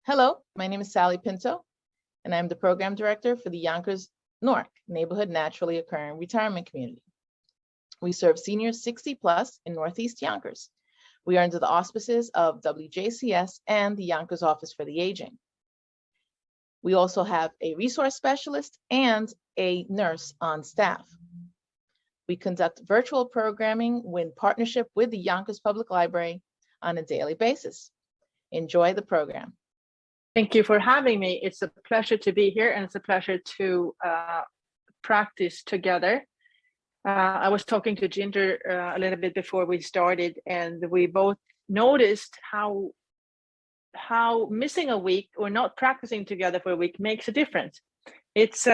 Hello, my name is Sally Pinto, and I'm the Program Director for the Yonkers Newark Neighborhood Naturally Occurring Retirement Community. We serve seniors 60 plus in Northeast Yonkers. We are under the auspices of WJCS and the Yonkers Office for the Aging. We also have a resource specialist and a nurse on staff. We conduct virtual programming in partnership with the Yonkers Public Library on a daily basis. Enjoy the program. Thank you for having me. It's a pleasure to be here, and it's a pleasure to practice together. I was talking to Ginger a little bit before we started, and we both noticed how missing a week or not practicing together for a week makes a difference. It's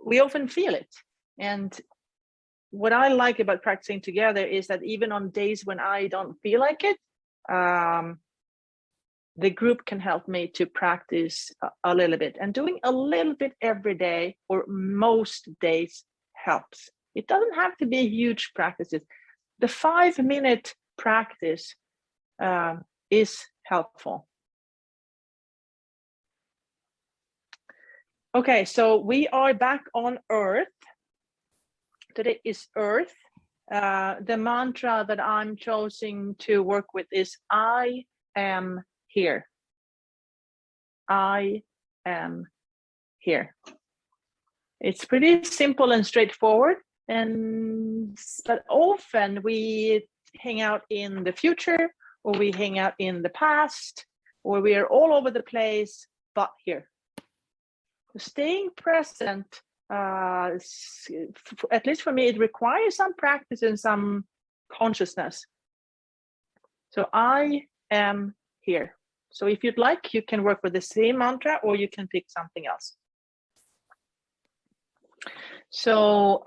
we often feel it, and what I like about practicing together is that even on days when I don't feel like it, the group can help me to practice a little bit, and doing a little bit every day or most days helps. It doesn't have to be huge practices. The 5-minute practice is helpful. Okay, so we are back on Earth. Today is Earth. The mantra that I'm choosing to work with is I am here. I am here. It's pretty simple and straightforward, but often we hang out in the future, or we hang out in the past, or we are all over the place, but here. Staying present, at least for me, it requires some practice and some consciousness. So I am here. So if you'd like, you can work with the same mantra, or you can pick something else. So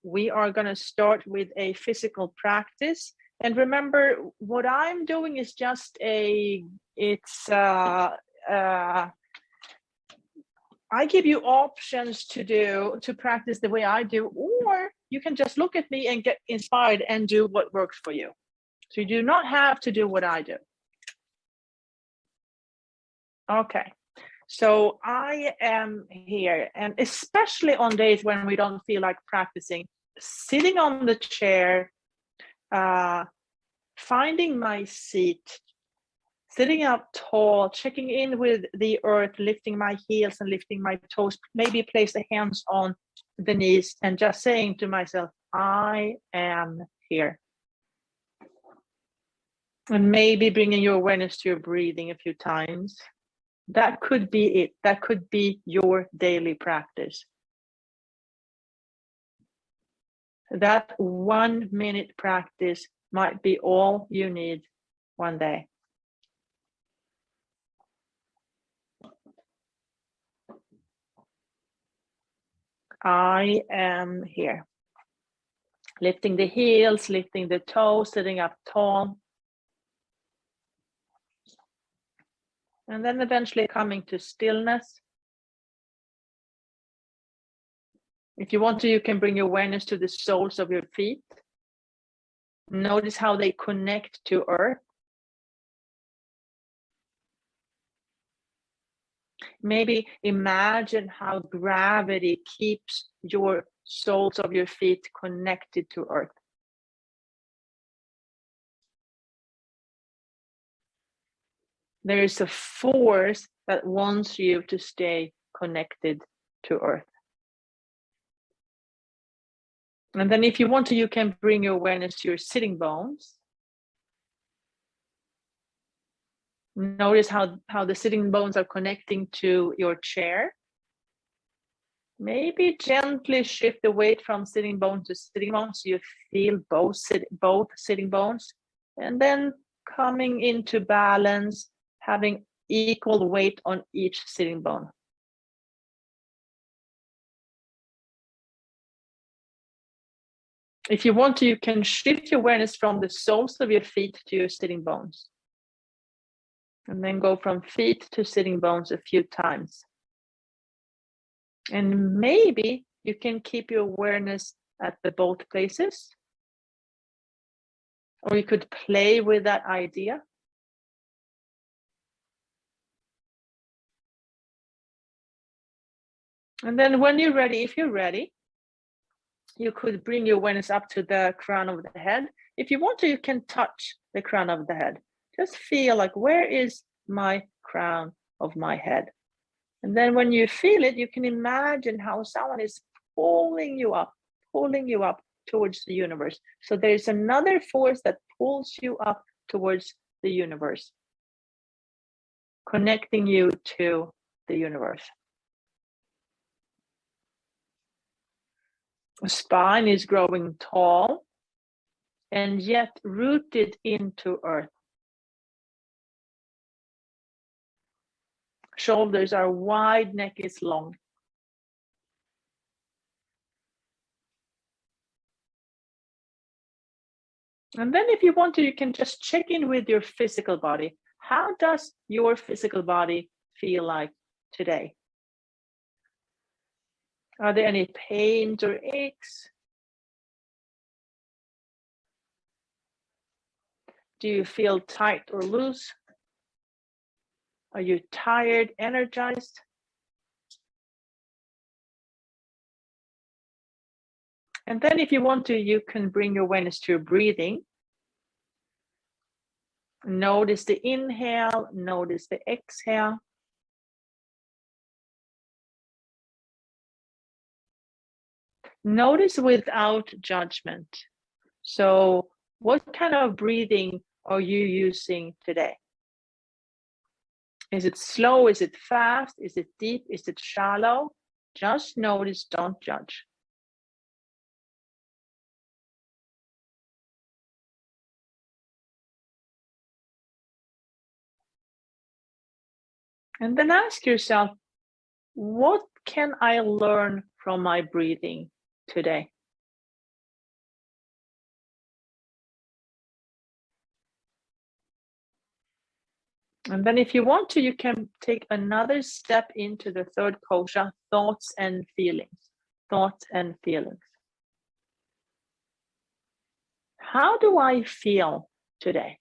we are going to start with a physical practice. And remember, what I'm doing is just I give you options to practice the way I do, or you can just look at me and get inspired and do what works for you. So you do not have to do what I do. Okay, so I am here, and especially on days when we don't feel like practicing, sitting on the chair, finding my seat, sitting up tall, checking in with the earth, lifting my heels and lifting my toes, maybe place the hands on the knees, and just saying to myself, I am here. And maybe bringing your awareness to your breathing a few times. That could be it. That could be your daily practice. That 1-minute practice might be all you need one day. I am here. Lifting the heels, lifting the toes, sitting up tall. And then eventually coming to stillness. If you want to, you can bring your awareness to the soles of your feet. Notice how they connect to earth. Maybe imagine how gravity keeps your soles of your feet connected to earth. There is a force that wants you to stay connected to earth. And then if you want to, you can bring your awareness to your sitting bones. Notice how the sitting bones are connecting to your chair. Maybe gently shift the weight from sitting bone to sitting bone so you feel both sitting bones. And then coming into balance, having equal weight on each sitting bone. If you want to, you can shift your awareness from the soles of your feet to your sitting bones. And then go from feet to sitting bones a few times. And maybe you can keep your awareness at the both places. Or you could play with that idea. And then when you're ready, if you're ready, you could bring your awareness up to the crown of the head. If you want to, you can touch the crown of the head. Just feel like, where is my crown of my head? And then when you feel it, you can imagine how someone is pulling you up towards the universe. So there's another force that pulls you up towards the universe, connecting you to the universe. The spine is growing tall and yet rooted into earth. Shoulders are wide, neck is long. And then if you want to, you can just check in with your physical body. How does your physical body feel like today? Are there any pains or aches? Do you feel tight or loose? Are you tired, energized? And then if you want to, you can bring your awareness to your breathing. Notice the inhale, notice the exhale. Notice without judgment. So what kind of breathing are you using today? Is it slow? Is it fast? Is it deep? Is it shallow? Just notice, don't judge. And then ask yourself, what can I learn from my breathing today? And then if you want to, you can take another step into the third kosha, thoughts and feelings. Thoughts and feelings. How do I feel today?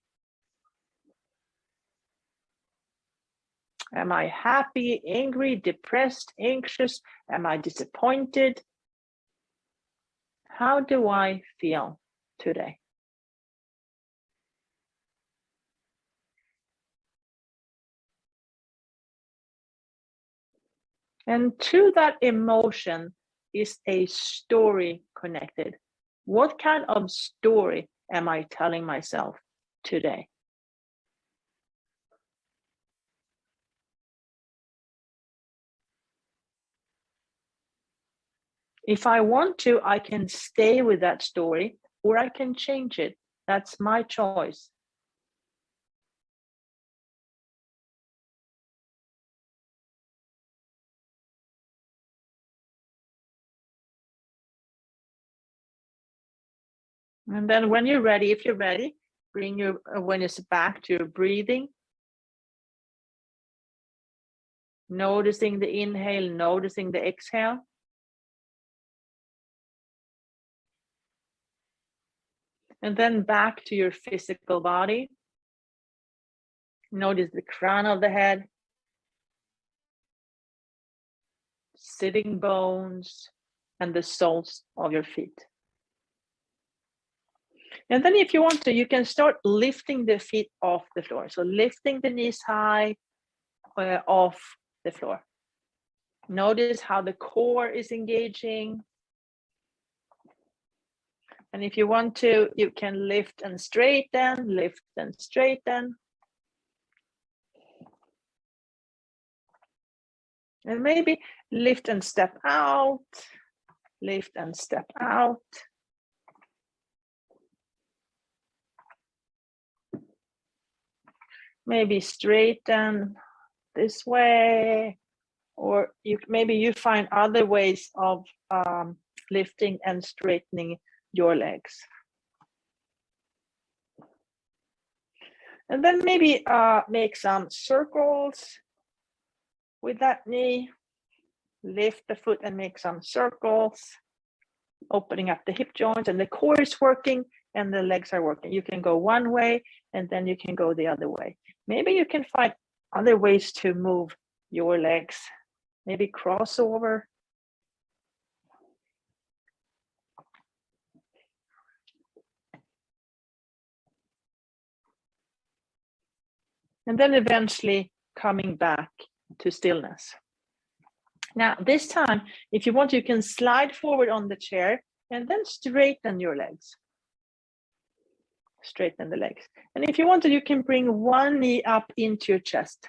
Am I happy, angry, depressed, anxious? Am I disappointed? How do I feel today? And to that emotion is a story connected. What kind of story am I telling myself today? If I want to, I can stay with that story or I can change it. That's my choice. And then when you're ready, if you're ready, bring your awareness back to your breathing. Noticing the inhale, noticing the exhale. And then back to your physical body. Notice the crown of the head, sitting bones, and the soles of your feet. And then if you want to, you can start lifting the feet off the floor. So lifting the knees high off the floor. Notice how the core is engaging. And if you want to, you can lift and straighten, lift and straighten. And maybe lift and step out, lift and step out. Maybe straighten this way, or maybe you find other ways of lifting and straightening your legs. And then maybe make some circles with that knee. Lift the foot and make some circles, opening up the hip joints, and the core is working and the legs are working. You can go one way and then you can go the other way. Maybe you can find other ways to move your legs. Maybe crossover. And then eventually coming back to stillness. Now, this time, if you want, you can slide forward on the chair and then straighten your legs. Straighten the legs. And if you want to, you can bring one knee up into your chest.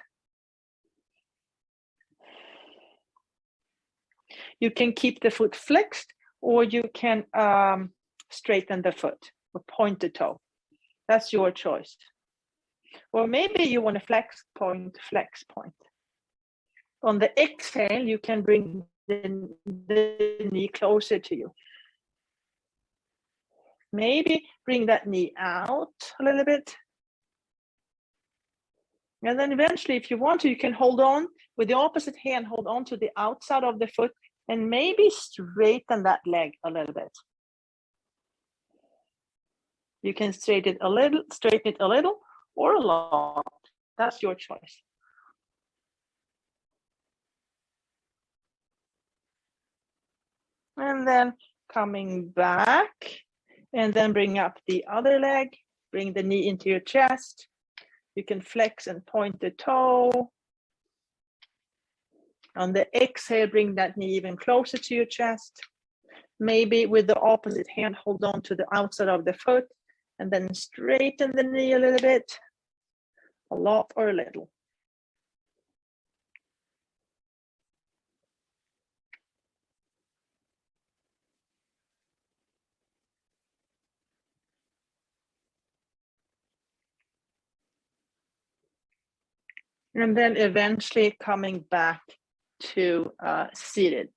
You can keep the foot flexed, or you can straighten the foot or point the toe. That's your choice. Or maybe you want to flex, point, flex, point. On the exhale, you can bring the knee closer to you. Maybe bring that knee out a little bit. And then eventually, if you want to, you can hold on with the opposite hand, hold on to the outside of the foot and maybe straighten that leg a little bit. You can straighten it a little or a lot. That's your choice. And then coming back and then bring up the other leg, bring the knee into your chest. You can flex and point the toe. On the exhale, bring that knee even closer to your chest. Maybe with the opposite hand, hold on to the outside of the foot and then straighten the knee a little bit, a lot or a little. And then eventually coming back to seated.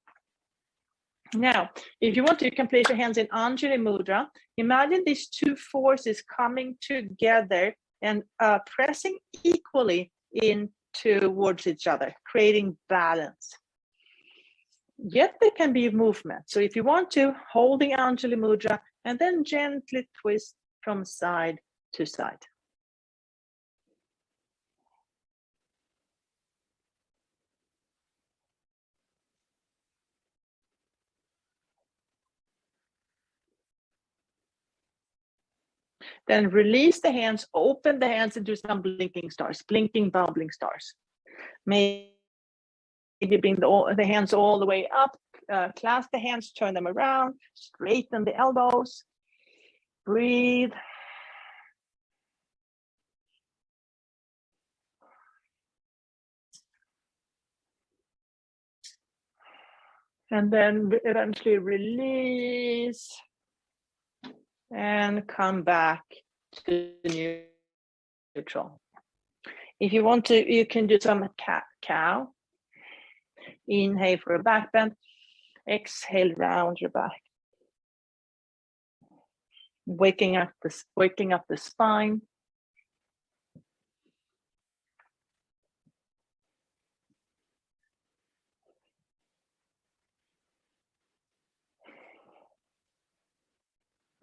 Now, if you want to, you can place your hands in Anjali Mudra. Imagine these two forces coming together and pressing equally in towards each other, creating balance. Yet there can be movement. So if you want to, holding Anjali Mudra and then gently twist from side to side. Then release the hands, open the hands and do some blinking stars, blinking, bubbling stars. Maybe bring the hands all the way up, clasp the hands, turn them around, straighten the elbows, breathe. And then eventually release and come back to neutral. If you want to, you can do some cat-cow. Inhale for a back bend. Exhale, round your back. Waking up the spine.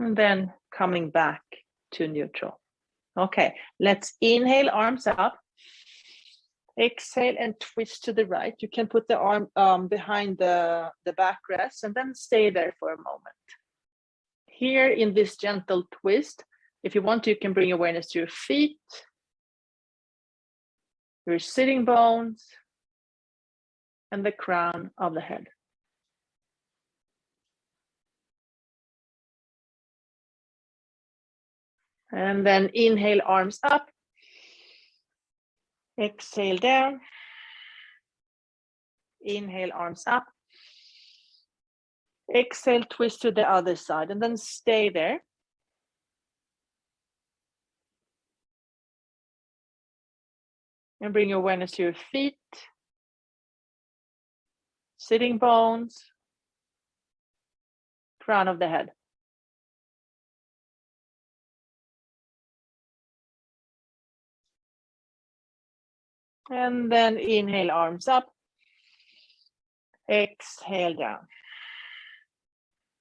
And then coming back to neutral. Okay, let's inhale, arms up. Exhale and twist to the right. You can put the arm behind the backrest and then stay there for a moment. Here in this gentle twist, if you want to, you can bring awareness to your feet, your sitting bones, and the crown of the head. And then inhale, arms up. Exhale down. Inhale, arms up. Exhale, twist to the other side and then stay there. And bring your awareness to your feet, sitting bones, crown of the head. And then inhale, arms up. Exhale down.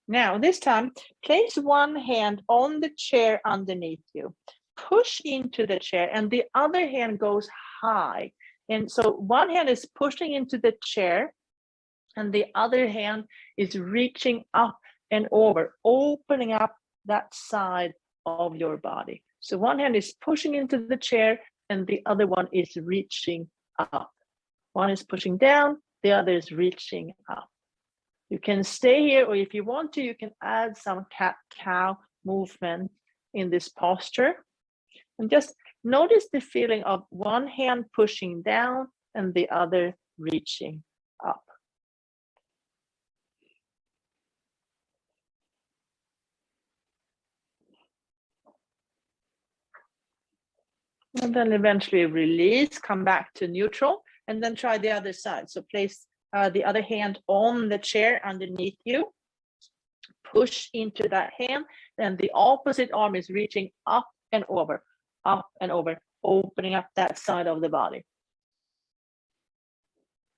Now, this time, place one hand on the chair underneath you. Push into the chair, and the other hand goes high. And so one hand is pushing into the chair, and the other hand is reaching up and over, opening up that side of your body. So one hand is pushing into the chair, and the other one is reaching up. One is pushing down, the other is reaching up. You can stay here, or if you want to, you can add some cat-cow movement in this posture. And just notice the feeling of one hand pushing down and the other reaching up. And then eventually release, come back to neutral, and then try the other side. So place the other hand on the chair underneath you. Push into that hand, and the opposite arm is reaching up and over, opening up that side of the body.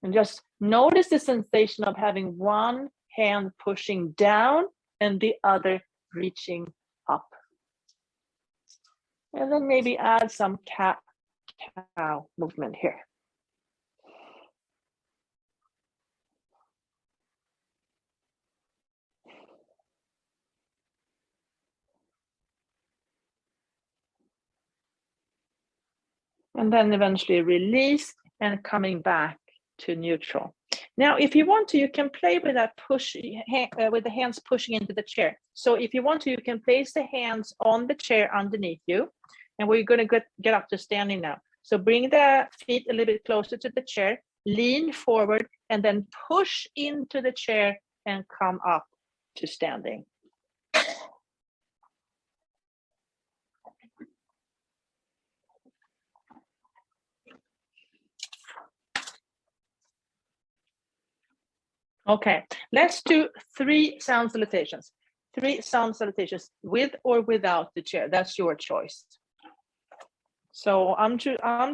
And just notice the sensation of having one hand pushing down and the other reaching up. And then maybe add some cat-cow movement here. And then eventually release and coming back to neutral. Now, if you want to, you can play with that push, with the hands pushing into the chair. So if you want to, you can place the hands on the chair underneath you. And we're going to get up to standing now. So bring the feet a little bit closer to the chair, lean forward, and then push into the chair and come up to standing. Okay, let's do 3 sound salutations. 3 sound salutations with or without the chair. That's your choice. So I'm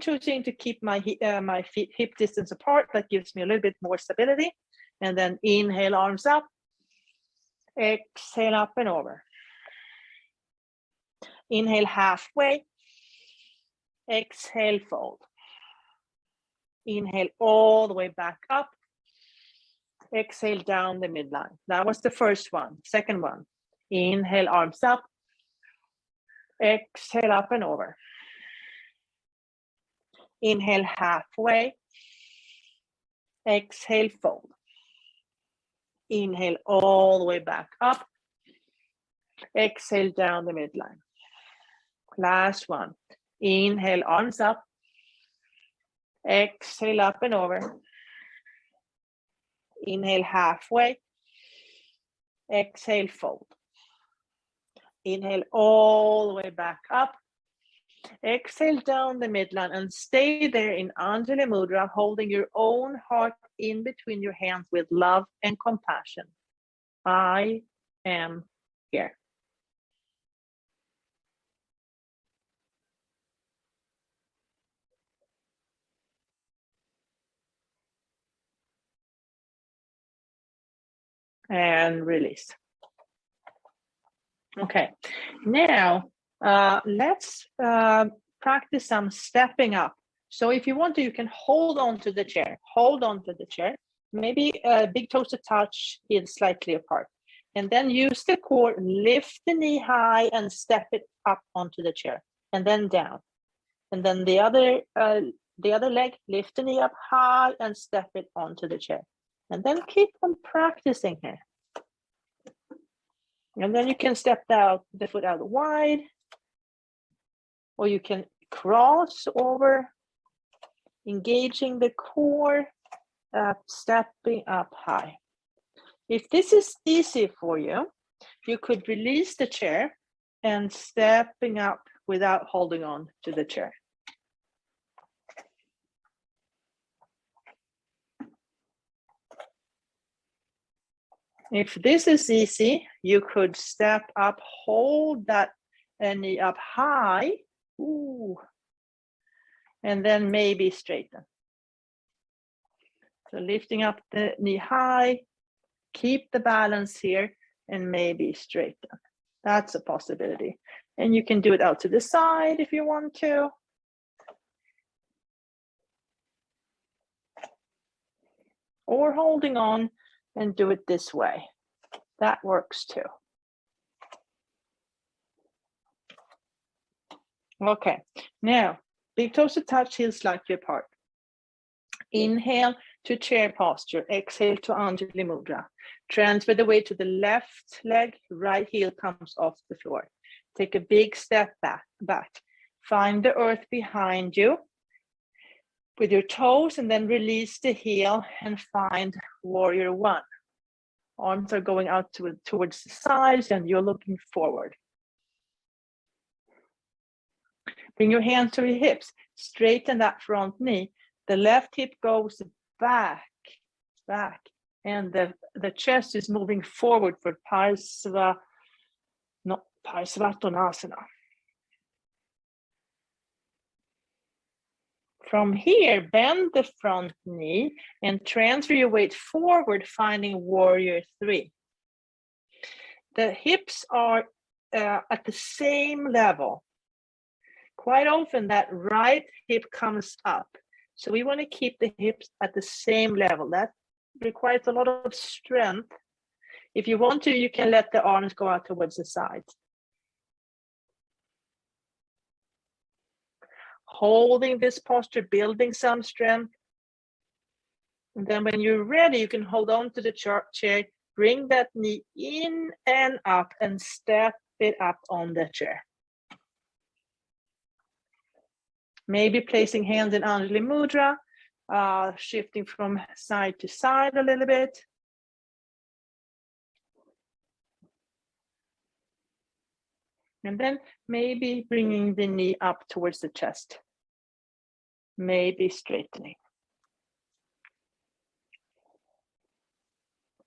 choosing to keep my feet hip distance apart. That gives me a little bit more stability. And then inhale, arms up. Exhale, up and over. Inhale, halfway. Exhale, fold. Inhale all the way back up. Exhale down the midline. That was the first one. Second one. Inhale, arms up. Exhale, up and over. Inhale, halfway. Exhale, fold. Inhale all the way back up. Exhale down the midline. Last one. Inhale, arms up. Exhale, up and over. Inhale, halfway. Exhale, fold. Inhale all the way back up. Exhale down the midline and stay there in Anjali Mudra, holding your own heart in between your hands with love and compassion. I am here. And release. Okay, now let's practice some stepping up. So if you want to, you can hold on to the chair. Hold on to the chair. Maybe big toes to touch, heels slightly apart. And then use the core, lift the knee high and step it up onto the chair. And then down. And then the other leg, lift the knee up high and step it onto the chair. And then keep on practicing here. And then you can step out the foot out wide, or you can cross over, engaging the core, stepping up high. If this is easy for you, you could release the chair and stepping up without holding on to the chair. If this is easy, you could step up, hold that knee up high, ooh, and then maybe straighten. So lifting up the knee high, keep the balance here, and maybe straighten. That's a possibility. And you can do it out to the side if you want to. Or holding on and do it this way. That works too. Okay, now big toes to touch, heels slightly apart. Inhale to chair posture, exhale to Anjali Mudra. Transfer the weight to the left leg, right heel comes off the floor. Take a big step back. Find the earth behind you with your toes and then release the heel and find warrior one. Arms are going out towards the sides and you're looking forward. Bring your hands to your hips, straighten that front knee. The left hip goes back, and the chest is moving forward for Parsvattanasana. From here, bend the front knee and transfer your weight forward, finding warrior three. The hips are at the same level. Quite often that right hip comes up. So we want to keep the hips at the same level. That requires a lot of strength. If you want to, you can let the arms go out towards the sides. Holding this posture, building some strength. And then when you're ready, you can hold on to the chair, bring that knee in and up and step it up on the chair. Maybe placing hands in Anjali Mudra, shifting from side to side a little bit. And then maybe bringing the knee up towards the chest. Maybe straightening.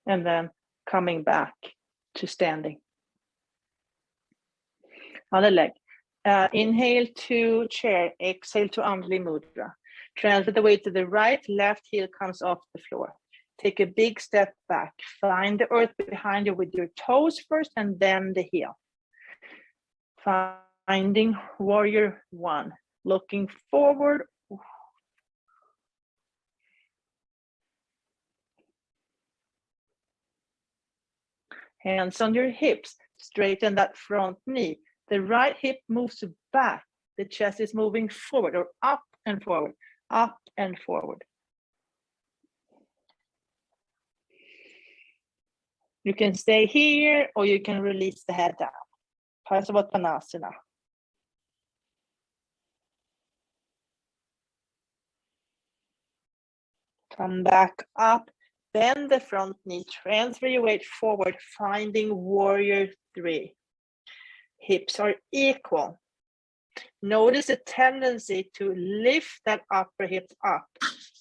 And then coming back to standing. Other leg. Inhale to chair, exhale to Anjali Mudra. Transfer the weight to the right, left heel comes off the floor. Take a big step back. Find the earth behind you with your toes first and then the heel. Finding warrior one. Looking forward. Hands on your hips. Straighten that front knee. The right hip moves back. The chest is moving forward or up and forward, up and forward. You can stay here or you can release the head down. Parsvattanasana. Come back up, bend the front knee, transfer your weight forward, finding warrior three. Hips are equal. Notice a tendency to lift that upper hip up.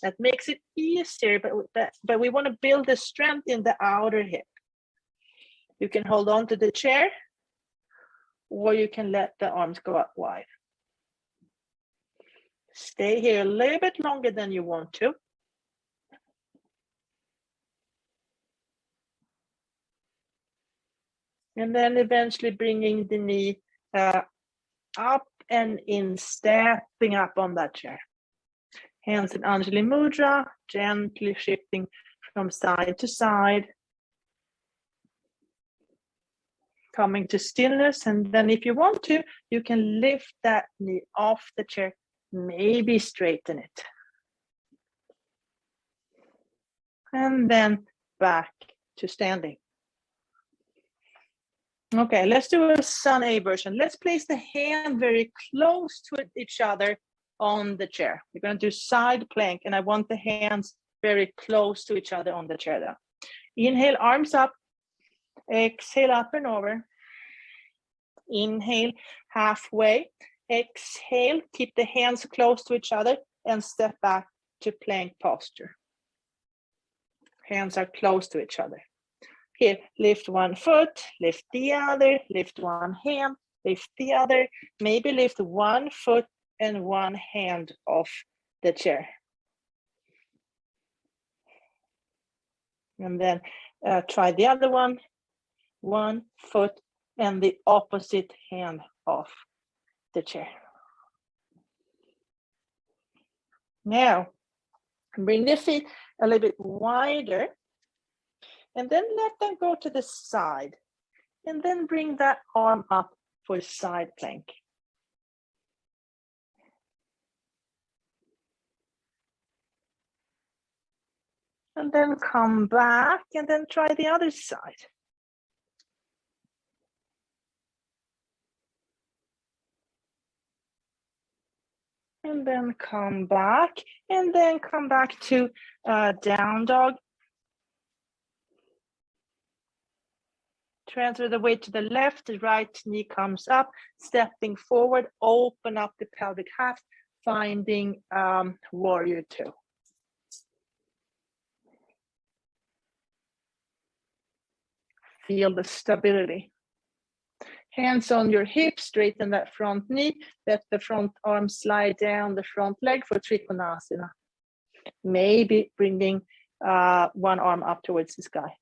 That makes it easier, but we want to build the strength in the outer hip. You can hold on to the chair, or you can let the arms go out wide. Stay here a little bit longer than you want to. And then eventually bringing the knee up and in, stepping up on that chair. Hands in Anjali Mudra, gently shifting from side to side. Coming to stillness, and then if you want to, you can lift that knee off the chair, maybe straighten it. And then back to standing. Okay, let's do a Sun A version. Let's place the hand very close to each other on the chair. We're going to do side plank, and I want the hands very close to each other on the chair there. Inhale, arms up. Exhale, up and over. Inhale, halfway. Exhale, keep the hands close to each other and step back to plank posture. Hands are close to each other. Here, lift one foot, lift the other, lift one hand, lift the other. Maybe lift one foot and one hand off the chair. And then try the other one. 1 foot and the opposite hand off the chair. Now, bring the feet a little bit wider and then let them go to the side. And then bring that arm up for side plank. And then come back and then try the other side. And then come back and then come back to down dog. Transfer the weight to the left, the right knee comes up, stepping forward, open up the pelvic half, finding warrior two. Feel the stability. Hands on your hips, straighten that front knee, let the front arm slide down the front leg for Trikonasana. Maybe bringing one arm up towards the sky.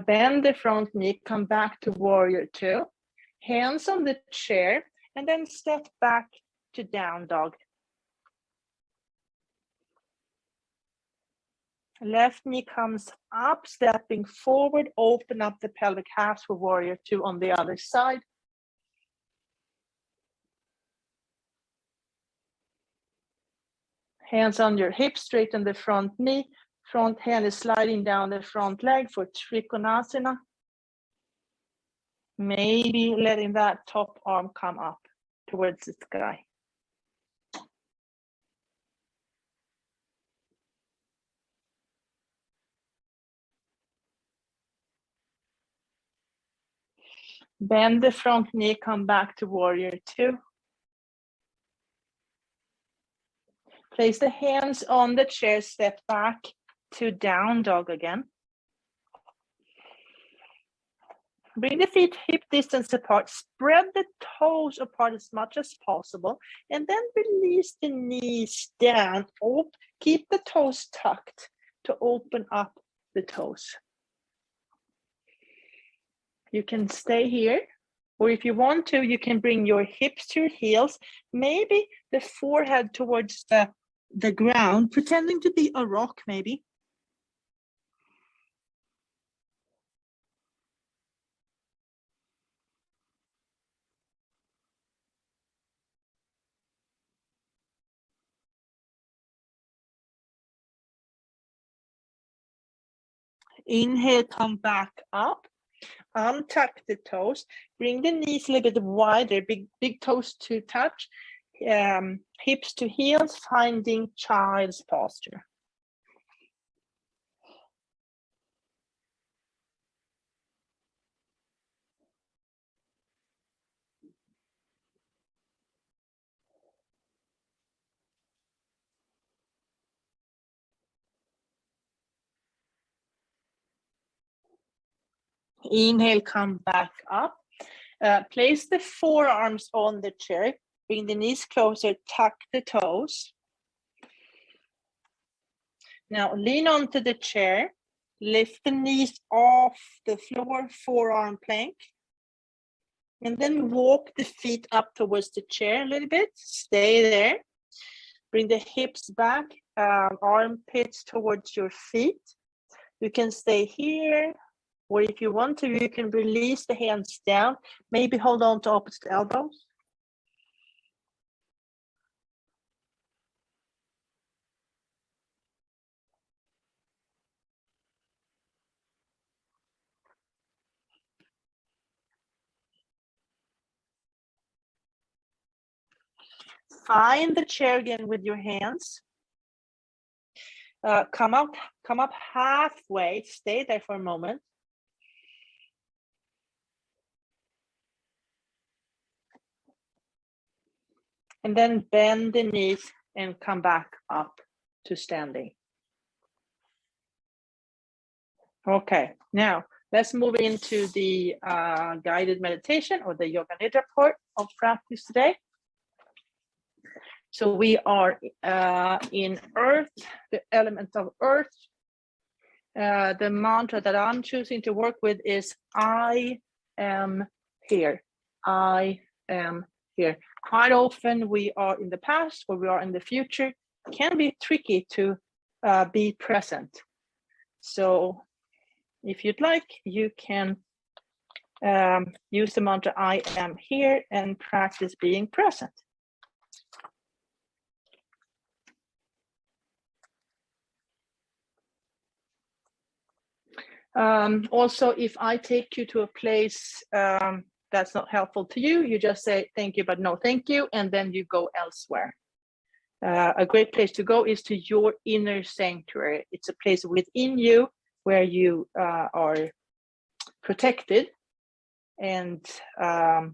Bend the front knee, come back to warrior two. Hands on the chair, and then step back to down dog. Left knee comes up, stepping forward, open up the pelvic half for warrior two on the other side. Hands on your hips, straighten the front knee. Front hand is sliding down the front leg for Trikonasana. Maybe letting that top arm come up towards the sky. Bend the front knee, come back to warrior two. Place the hands on the chair, step back to down dog again. Bring the feet hip distance apart, spread the toes apart as much as possible, and then release the knees down. Keep the toes tucked to open up the toes. You can stay here, or if you want to, you can bring your hips to your heels, maybe the forehead towards the ground, pretending to be a rock maybe. Inhale, come back up. Untuck the toes. Bring the knees a little bit wider, big toes to touch. Hips to heels, finding child's posture. Inhale, come back up. Place the forearms on the chair. Bring the knees closer, tuck the toes. Now lean onto the chair. Lift the knees off the floor, forearm plank. And then walk the feet up towards the chair a little bit. Stay there. Bring the hips back, armpits towards your feet. You can stay here, or if you want to, you can release the hands down. Maybe hold on to opposite elbows. Find the chair again with your hands. Come up halfway. Stay there for a moment. And then bend the knees and come back up to standing. Okay, now let's move into the guided meditation or the Yoga Nidra part of practice today. So we are in earth, the element of earth. The mantra that I'm choosing to work with is I am here. I am here. Quite often we are in the past or we are in the future. It can be tricky to be present. So if you'd like, you can use the mantra I am here and practice being present. Also, if I take you to a place that's not helpful to you, you just say thank you, but no thank you, and then you go elsewhere. A great place to go is to your inner sanctuary. It's a place within you where you are protected. And so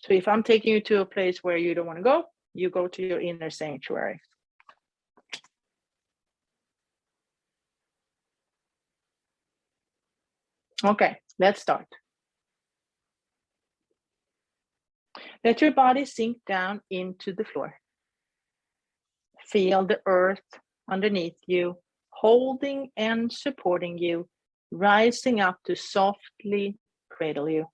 if I'm taking you to a place where you don't want to go, you go to your inner sanctuary. Okay, let's start. Let your body sink down into the floor. Feel the earth underneath you, holding and supporting you, rising up to softly cradle you.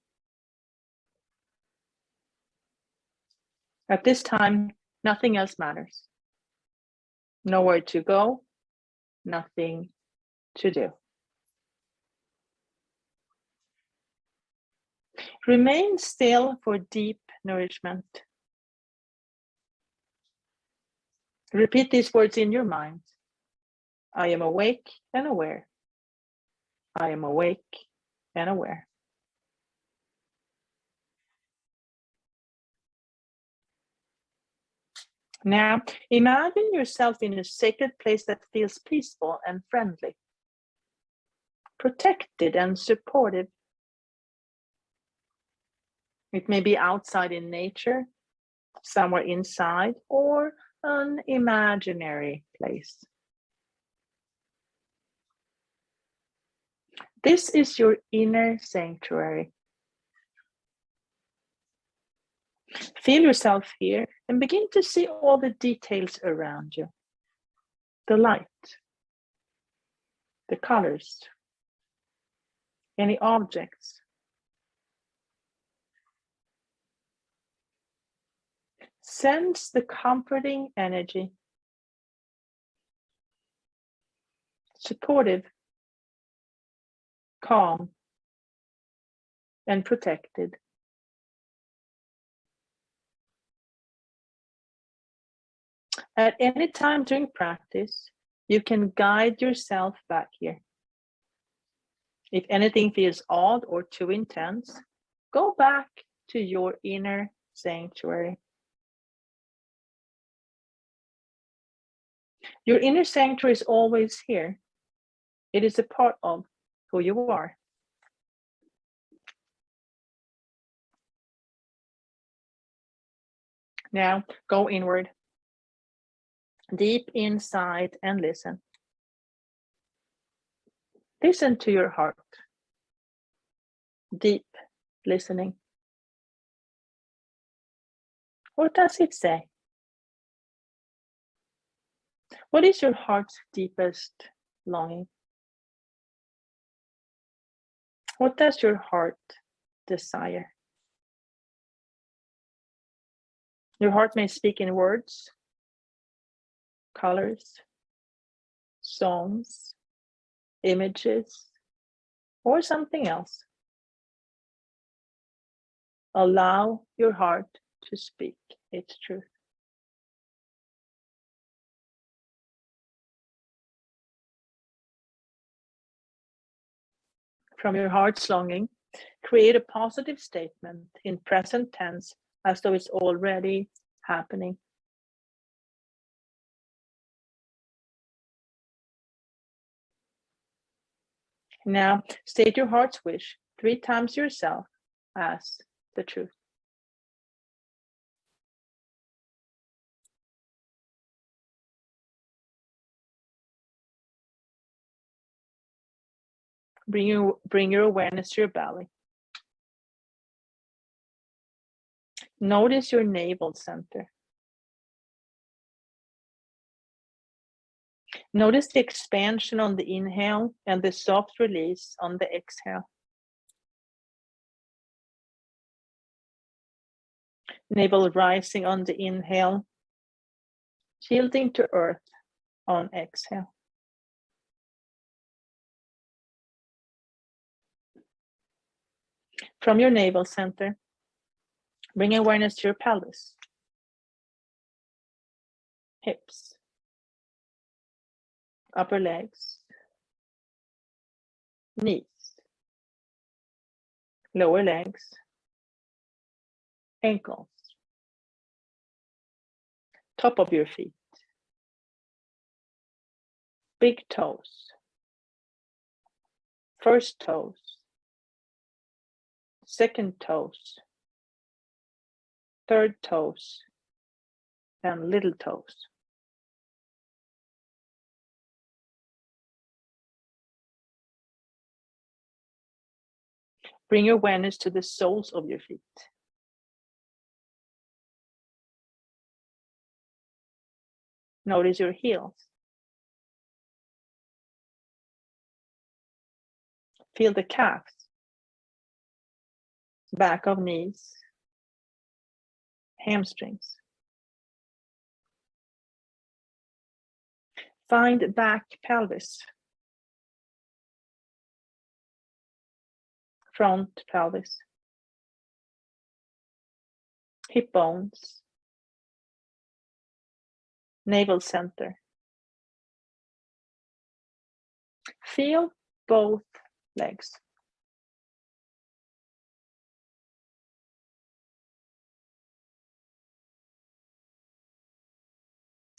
At this time, nothing else matters. Nowhere to go, nothing to do. Remain still for deep nourishment. Repeat these words in your mind. I am awake and aware. I am awake and aware. Now, imagine yourself in a sacred place that feels peaceful and friendly, protected and supportive. It may be outside in nature, somewhere inside, or an imaginary place. This is your inner sanctuary. Feel yourself here and begin to see all the details around you. The light, the colors, any objects. Sense the comforting energy, supportive, calm, and protected. At any time during practice, you can guide yourself back here. If anything feels odd or too intense, go back to your inner sanctuary. Your inner sanctuary is always here. It is a part of who you are. Now, go inward, deep inside, and listen. Listen to your heart. Deep listening. What does it say? What is your heart's deepest longing? What does your heart desire? Your heart may speak in words, colors, songs, images, or something else. Allow your heart to speak its truth. From your heart's longing, create a positive statement in present tense as though it's already happening. Now, state your heart's wish 3 times yourself as the truth. Bring your awareness to your belly. Notice your navel center. Notice the expansion on the inhale and the soft release on the exhale. Navel rising on the inhale, yielding to earth on exhale. From your navel center, bring awareness to your pelvis, hips, upper legs, knees, lower legs, ankles, top of your feet, big toes, first toes, second toes, third toes, and little toes. Bring your awareness to the soles of your feet. Notice your heels. Feel the calves, back of knees, hamstrings. Find back pelvis, front pelvis, hip bones, navel center. Feel both legs.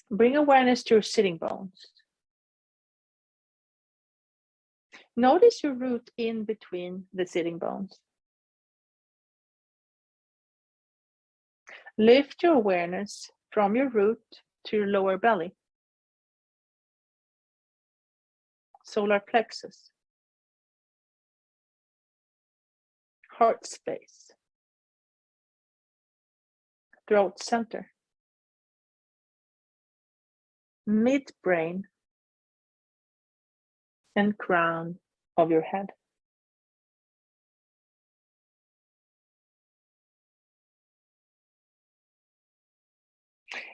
Bring awareness to your sitting bones. Notice your root in between the sitting bones. Lift your awareness from your root to your lower belly, solar plexus, heart space, throat center, midbrain, and crown of your head.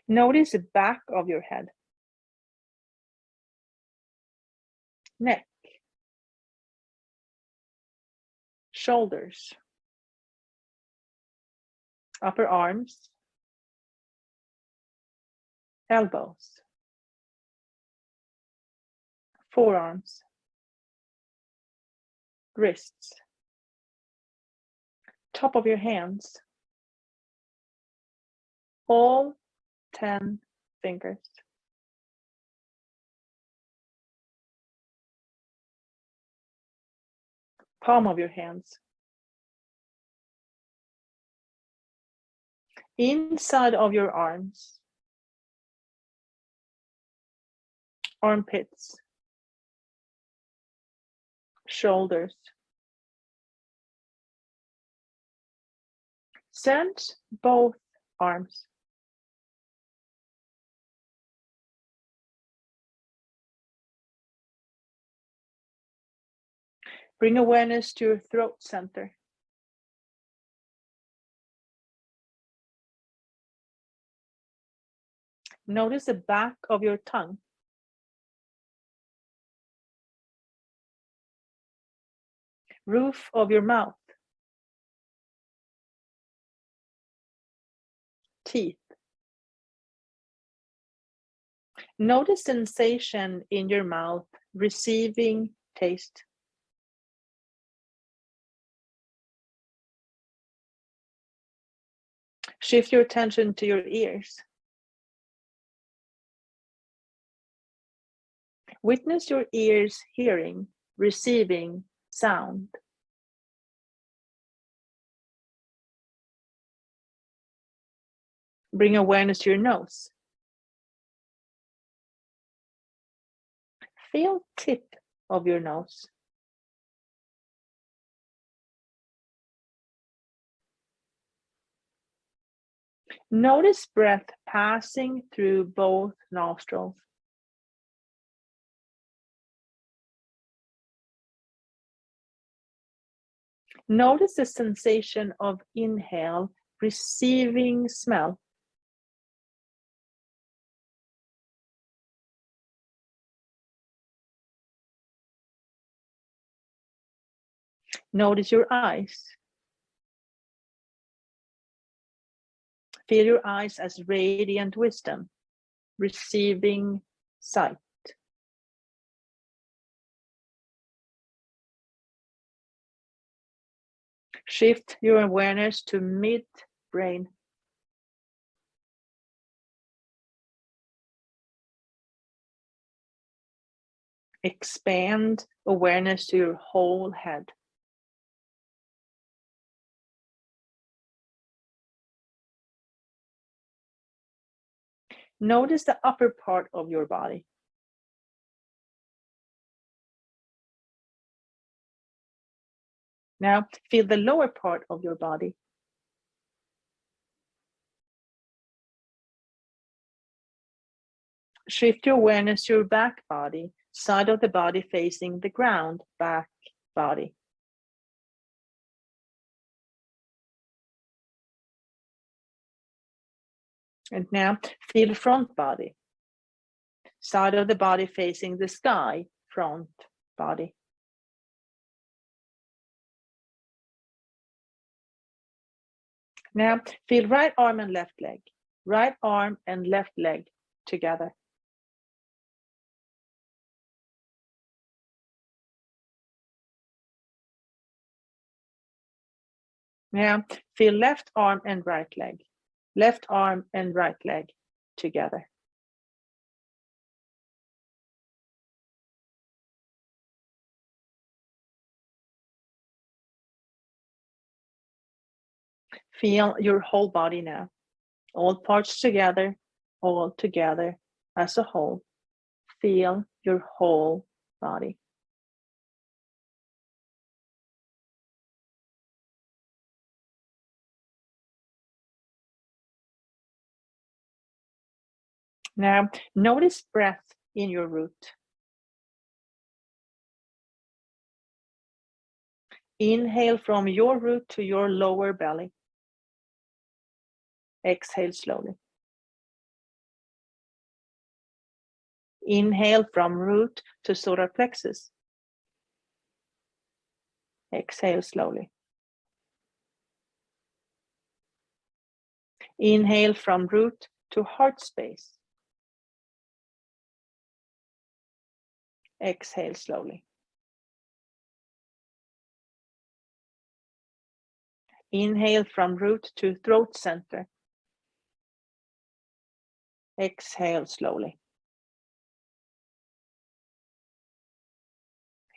Notice the back of your head, neck, shoulders, upper arms, elbows, forearms, wrists, top of your hands, all 10 fingers. Palm of your hands. Inside of your arms, armpits, shoulders. Sense both arms. Bring awareness to your throat center. Notice the back of your tongue. Roof of your mouth. Teeth. Notice sensation in your mouth, receiving taste. Shift your attention to your ears. Witness your ears hearing, receiving sound. Bring awareness to your nose. Feel tip of your nose. Notice breath passing through both nostrils. Notice the sensation of inhale, receiving smell. Notice your eyes. Feel your eyes as radiant wisdom, receiving sight. Shift your awareness to mid-brain. Expand awareness to your whole head. Notice the upper part of your body. Now feel the lower part of your body. Shift your awareness to your back body, side of the body facing the ground, back body. And now feel front body, side of the body facing the sky, front body. Now feel right arm and left leg, right arm and left leg together. Now feel left arm and right leg together. Feel your whole body now, all parts together, all together as a whole. Feel your whole body. Now notice breath in your root. Inhale from your root to your lower belly. Exhale slowly. Inhale from root to solar plexus. Exhale slowly. Inhale from root to heart space. Exhale slowly. Inhale from root to throat center. Exhale slowly.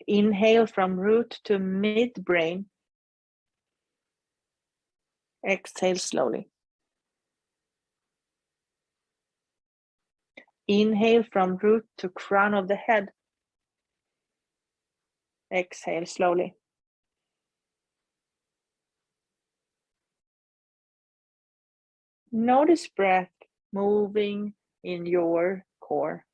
Inhale from root to midbrain. Exhale slowly. Inhale from root to crown of the head. Exhale slowly. Notice breath moving in your core.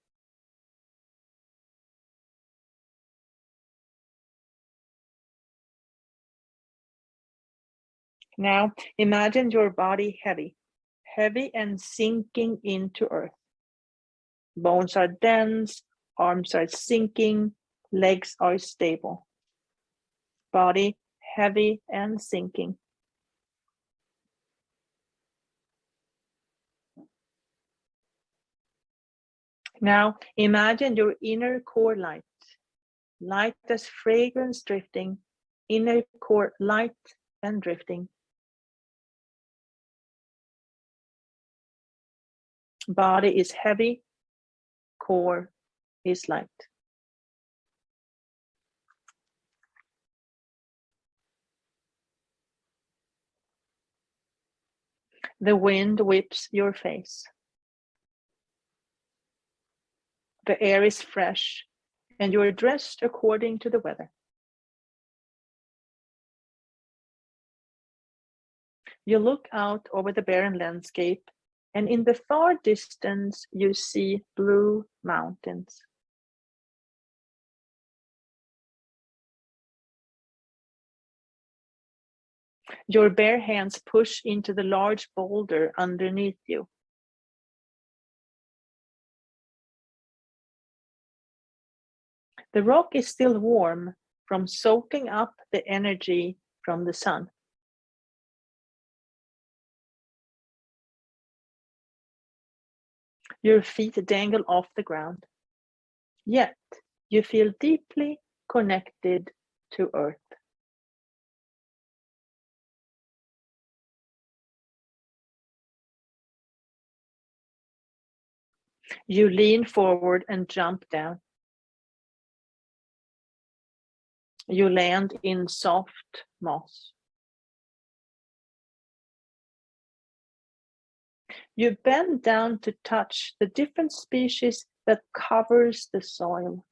Now imagine your body heavy and sinking into earth. Bones are dense, arms are sinking, legs are stable. Body heavy and sinking. Now imagine your inner core light as fragrance drifting, inner core light and drifting. Body is heavy, core is light. The wind whips your face. The air is fresh and you are dressed according to the weather. You look out over the barren landscape, and in the far distance you see blue mountains. Your bare hands push into the large boulder underneath you. The rock is still warm from soaking up the energy from the sun. Your feet dangle off the ground, yet you feel deeply connected to earth. You lean forward and jump down. You land in soft moss. You bend down to touch the different species that covers the soil.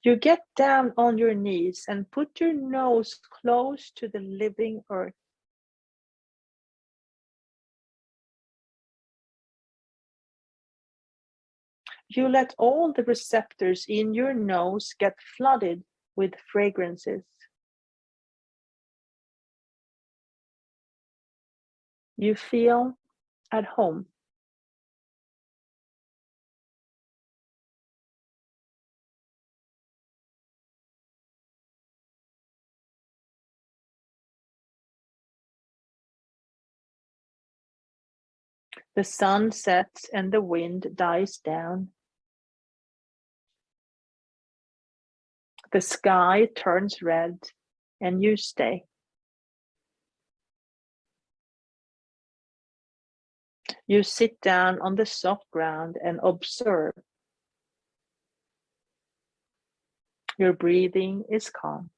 You get down on your knees and put your nose close to the living earth. You let all the receptors in your nose get flooded with fragrances. You feel at home. The sun sets and the wind dies down. The sky turns red and you stay. You sit down on the soft ground and observe. Your breathing is calm.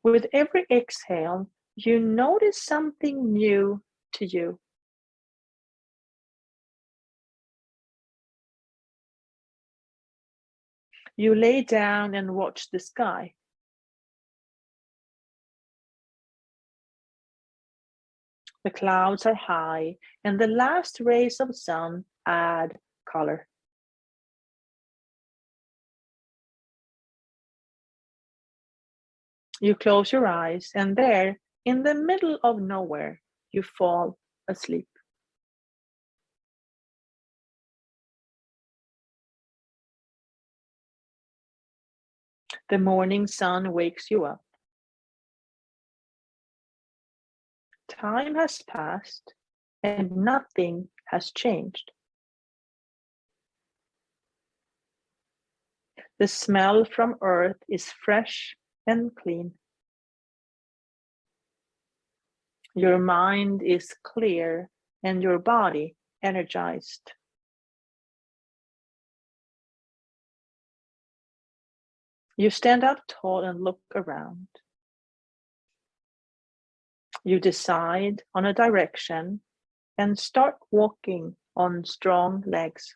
With every exhale, you notice something new to you. You lay down and watch the sky. The clouds are high, and the last rays of sun add color. You close your eyes, and there, in the middle of nowhere, you fall asleep. The morning sun wakes you up. Time has passed, and nothing has changed. The smell from earth is fresh and clean. Your mind is clear and your body energized. You stand up tall and look around. You decide on a direction and start walking on strong legs.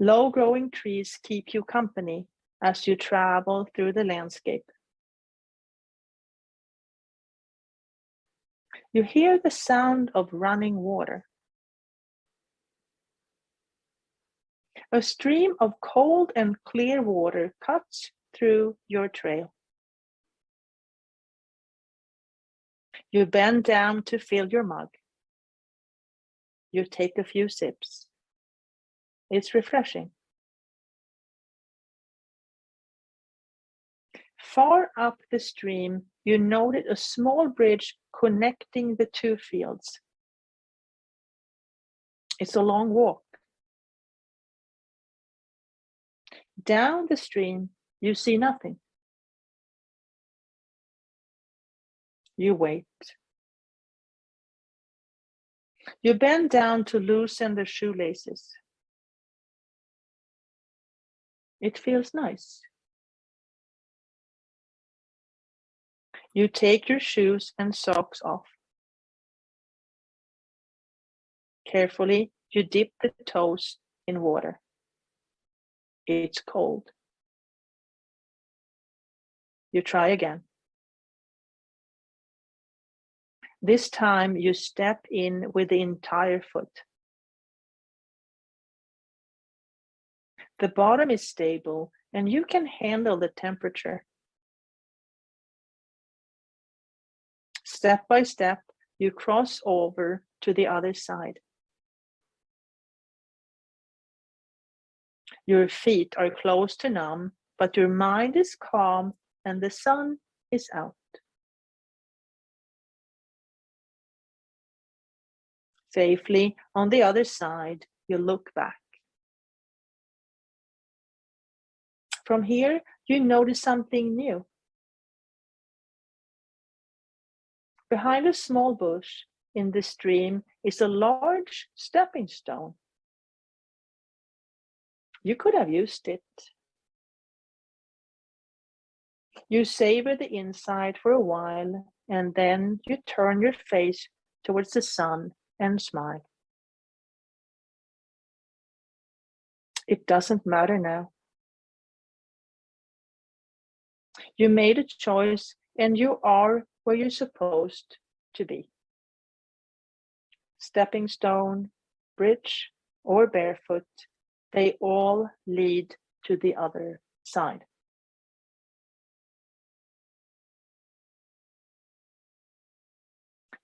Low-growing trees keep you company as you travel through the landscape. You hear the sound of running water. A stream of cold and clear water cuts through your trail. You bend down to fill your mug. You take a few sips. It's refreshing. Far up the stream, you noted a small bridge connecting the two fields. It's a long walk. Down the stream, you see nothing. You wait. You bend down to loosen the shoelaces. It feels nice. You take your shoes and socks off. Carefully, you dip the toes in water. It's cold. You try again. This time you step in with the entire foot. The bottom is stable and you can handle the temperature. Step by step, you cross over to the other side. Your feet are close to numb, but your mind is calm and the sun is out. Safely on the other side, you look back. From here, you notice something new. Behind a small bush in the stream is a large stepping stone. You could have used it. You savor the inside for a while, and then you turn your face towards the sun and smile. It doesn't matter now. You made a choice and you are where you're supposed to be. Stepping stone, bridge, or barefoot, they all lead to the other side.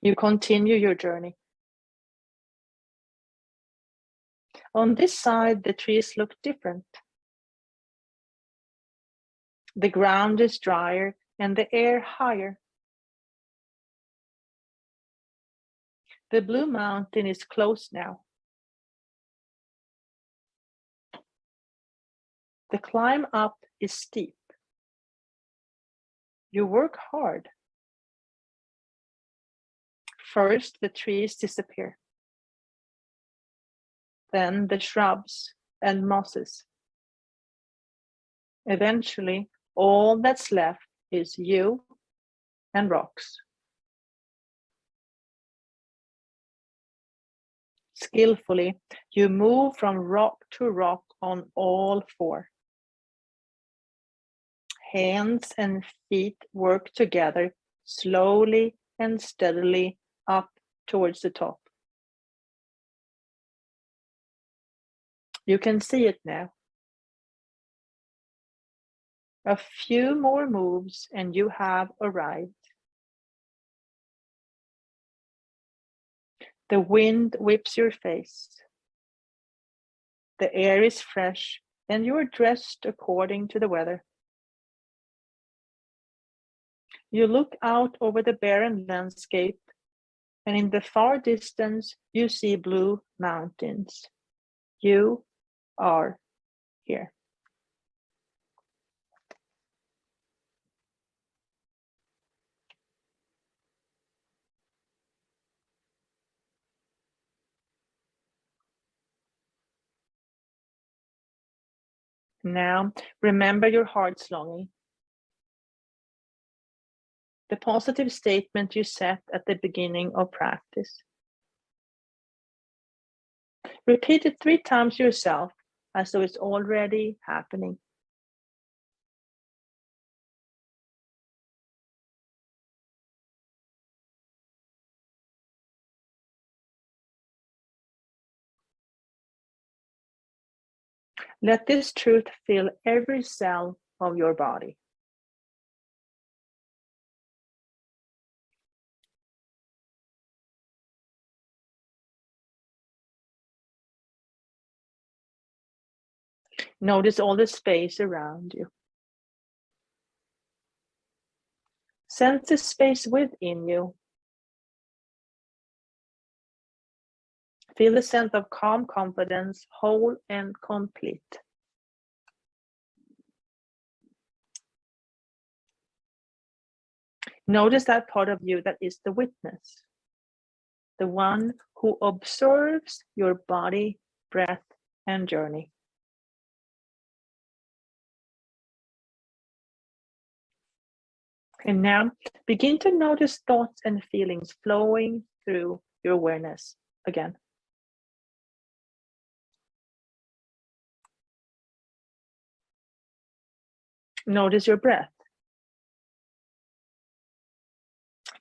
You continue your journey. On this side, the trees look different. The ground is drier and the air higher. The blue mountain is close now. The climb up is steep. You work hard. First, the trees disappear. Then the shrubs and mosses. Eventually, all that's left is you and rocks. Skillfully, you move from rock to rock on all four. Hands and feet work together slowly and steadily up towards the top. You can see it now. A few more moves and you have arrived. The wind whips your face. The air is fresh and you are dressed according to the weather. You look out over the barren landscape, and in the far distance you see blue mountains. You are here. Now, remember your heart's longing. The positive statement you set at the beginning of practice. Repeat it 3 times yourself, as though it's already happening. Let this truth fill every cell of your body. Notice all the space around you. Sense the space within you. Feel the sense of calm confidence, whole and complete. Notice that part of you that is the witness, the one who observes your body, breath, and journey. And now begin to notice thoughts and feelings flowing through your awareness again. Notice your breath.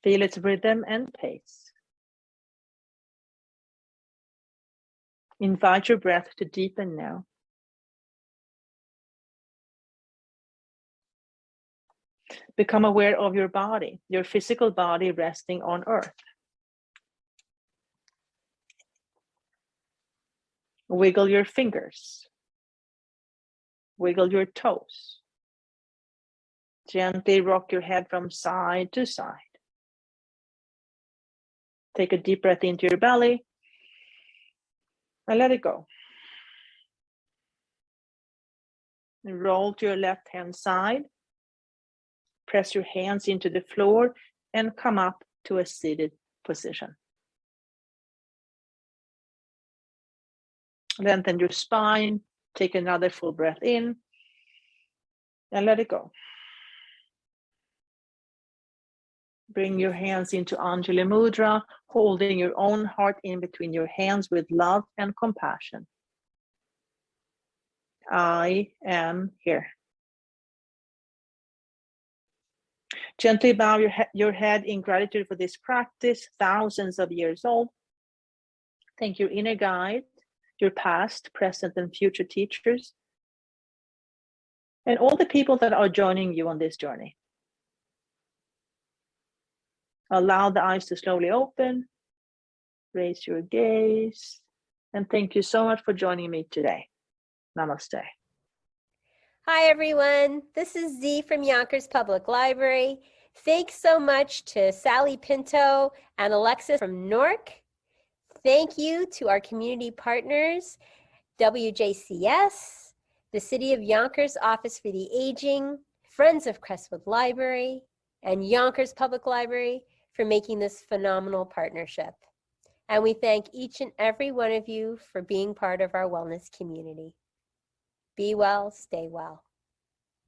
Feel its rhythm and pace. Invite your breath to deepen now. Become aware of your body, your physical body resting on earth. Wiggle your fingers. Wiggle your toes. Gently rock your head from side to side. Take a deep breath into your belly and let it go. And roll to your left hand side. Press your hands into the floor and come up to a seated position. Lengthen your spine. Take another full breath in and let it go. Bring your hands into Anjali Mudra, holding your own heart in between your hands with love and compassion. I am here. Gently bow your head in gratitude for this practice, thousands of years old. Thank your inner guide, your past, present, and future teachers, and all the people that are joining you on this journey. Allow the eyes to slowly open, raise your gaze, and thank you so much for joining me today. Namaste. Hi, everyone. This is Z from Yonkers Public Library. Thanks so much to Sally Pinto and Alexis from Newark. Thank you to our community partners, WJCS, the City of Yonkers Office for the Aging, Friends of Crestwood Library, and Yonkers Public Library for making this phenomenal partnership. And we thank each and every one of you for being part of our wellness community. Be well, stay well.